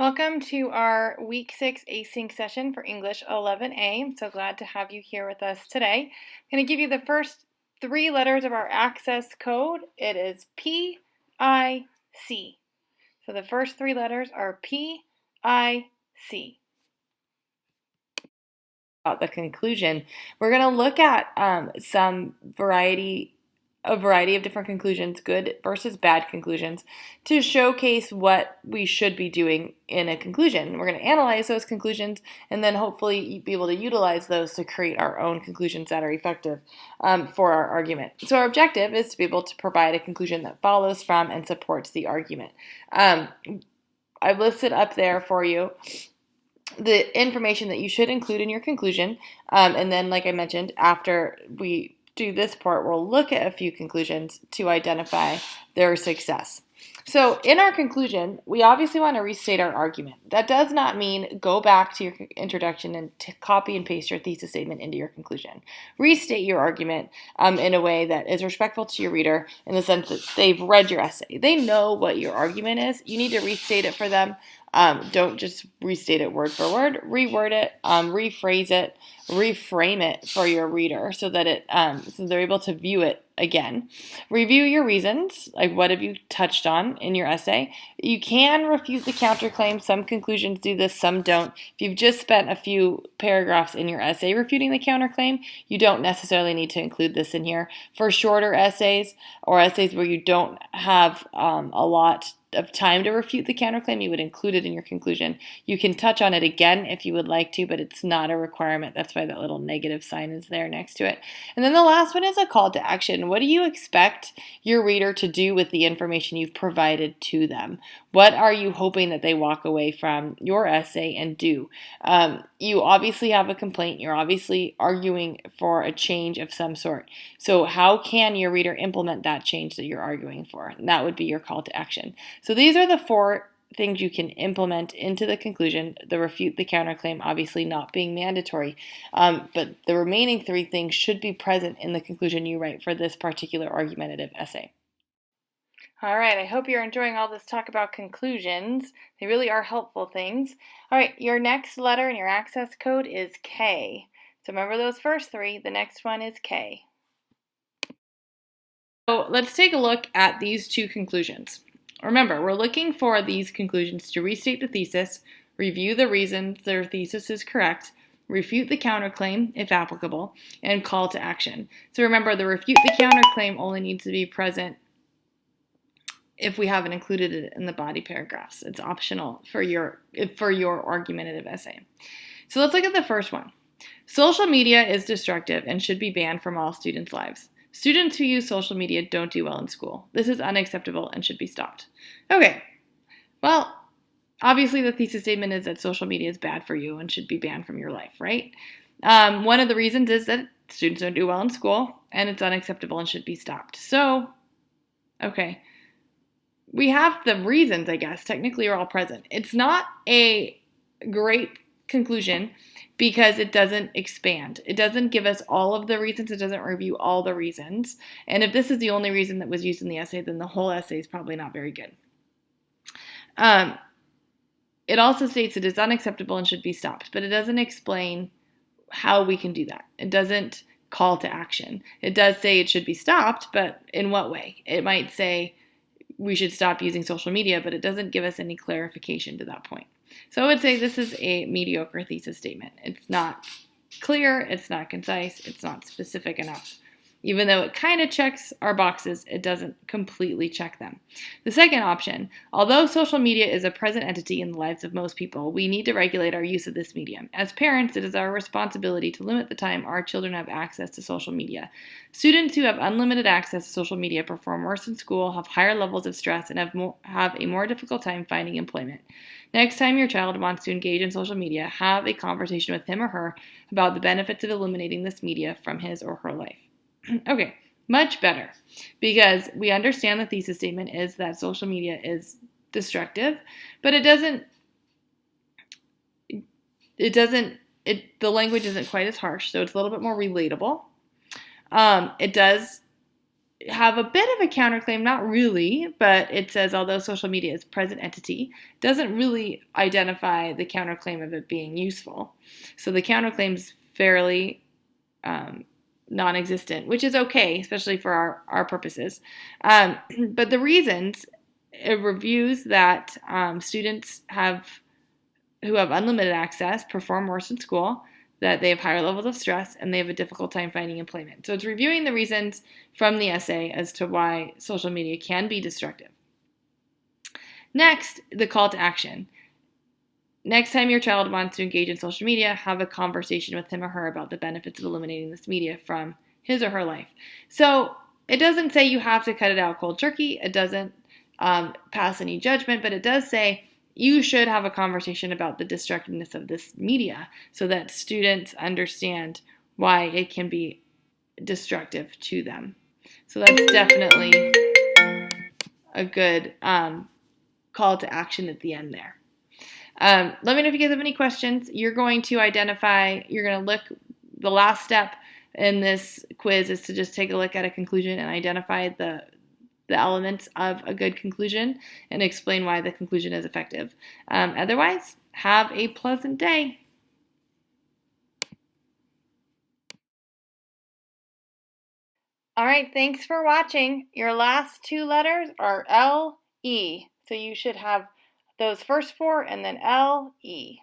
Welcome to our Week 6 Async session for English 11A. I'm so glad to have you here with us today. I'm going to give you the first three letters of our access code. It is P-I-C. So the first three letters are P-I-C. About the conclusion, we're going to look at a variety of different conclusions, good versus bad conclusions, to showcase what we should be doing in a conclusion. We're going to analyze those conclusions and then hopefully be able to utilize those to create our own conclusions that are effective for our argument. So our objective is to be able to provide a conclusion that follows from and supports the argument. I've listed up there for you the information that you should include in your conclusion. And then, like I mentioned, after we do this part, we'll look at a few conclusions to identify their success. So in our conclusion, we obviously want to restate our argument. That does not mean go back to your introduction and copy and paste your thesis statement into your conclusion. Restate your argument in a way that is respectful to your reader in the sense that they've read your essay. They know what your argument is. You need to restate it for them. Don't just restate it word for word. Reword it, rephrase it, reframe it for your reader so that so they're able to view it again. Review your reasons, like what have you touched on in your essay. You can refute the counterclaim. Some conclusions do this, some don't. If you've just spent a few paragraphs in your essay refuting the counterclaim, you don't necessarily need to include this in here. For shorter essays or essays where you don't have a lot of time to refute the counterclaim, you would include it in your conclusion. You can touch on it again if you would like to, but it's not a requirement. That's why that little negative sign is there next to it. And then the last one is a call to action. What do you expect your reader to do with the information you've provided to them? What are you hoping that they walk away from your essay and do? You obviously have a complaint. You're obviously arguing for a change of some sort. So how can your reader implement that change that you're arguing for? And that would be your call to action. So these are the four things you can implement into the conclusion. The refute the counterclaim obviously not being mandatory, but the remaining three things should be present in the conclusion you write for this particular argumentative essay. All right, I hope you're enjoying all this talk about conclusions. They really are helpful things. All right, your next letter in your access code is K. So remember those first three. The next one is K. So let's take a look at these two conclusions. Remember, we're looking for these conclusions to restate the thesis, review the reasons their thesis is correct, refute the counterclaim, if applicable, and call to action. So remember, the refute the counterclaim only needs to be present if we haven't included it in the body paragraphs. It's optional for your argumentative essay. So let's look at the first one. Social media is destructive and should be banned from all students' lives. Students who use social media don't do well in school. This is unacceptable and should be stopped. Okay, well, obviously the thesis statement is that social media is bad for you and should be banned from your life, right? One of the reasons is that students don't do well in school and it's unacceptable and should be stopped. So, okay, we have the reasons, I guess, technically are all present. It's not a great conclusion because it doesn't expand. It doesn't give us all of the reasons. It doesn't review all the reasons. And if this is the only reason that was used in the essay, then the whole essay is probably not very good. It also states it is unacceptable and should be stopped, but it doesn't explain how we can do that. It doesn't call to action. It does say it should be stopped, but in what way? It might say we should stop using social media, but it doesn't give us any clarification to that point. So I would say this is a mediocre thesis statement. It's not clear, it's not concise, it's not specific enough. Even though it kind of checks our boxes, it doesn't completely check them. The second option, although social media is a present entity in the lives of most people, we need to regulate our use of this medium. As parents, it is our responsibility to limit the time our children have access to social media. Students who have unlimited access to social media perform worse in school, have higher levels of stress, and have a more difficult time finding employment. Next time your child wants to engage in social media, have a conversation with him or her about the benefits of eliminating this media from his or her life. Okay, much better, because we understand the thesis statement is that social media is destructive, but the language isn't quite as harsh, so it's a little bit more relatable. It does have a bit of a counterclaim, not really, but it says although social media is a present entity, doesn't really identify the counterclaim of it being useful. So the counterclaim is fairly non-existent, which is okay, especially for our purposes. But the reasons, it reviews that students who have unlimited access perform worse in school, that they have higher levels of stress, and they have a difficult time finding employment. So it's reviewing the reasons from the essay as to why social media can be destructive. Next, the call to action. Next time your child wants to engage in social media, have a conversation with him or her about the benefits of eliminating this media from his or her life. So it doesn't say you have to cut it out cold turkey. It doesn't pass any judgment, but it does say you should have a conversation about the destructiveness of this media so that students understand why it can be destructive to them. So that's definitely a good call to action at the end there. Let me know if you guys have any questions. You're going to look, the last step in this quiz is to just take a look at a conclusion and identify the elements of a good conclusion and explain why the conclusion is effective. Otherwise, have a pleasant day. All right, thanks for watching. Your last two letters are L, E. So you should have those first four and then L, E.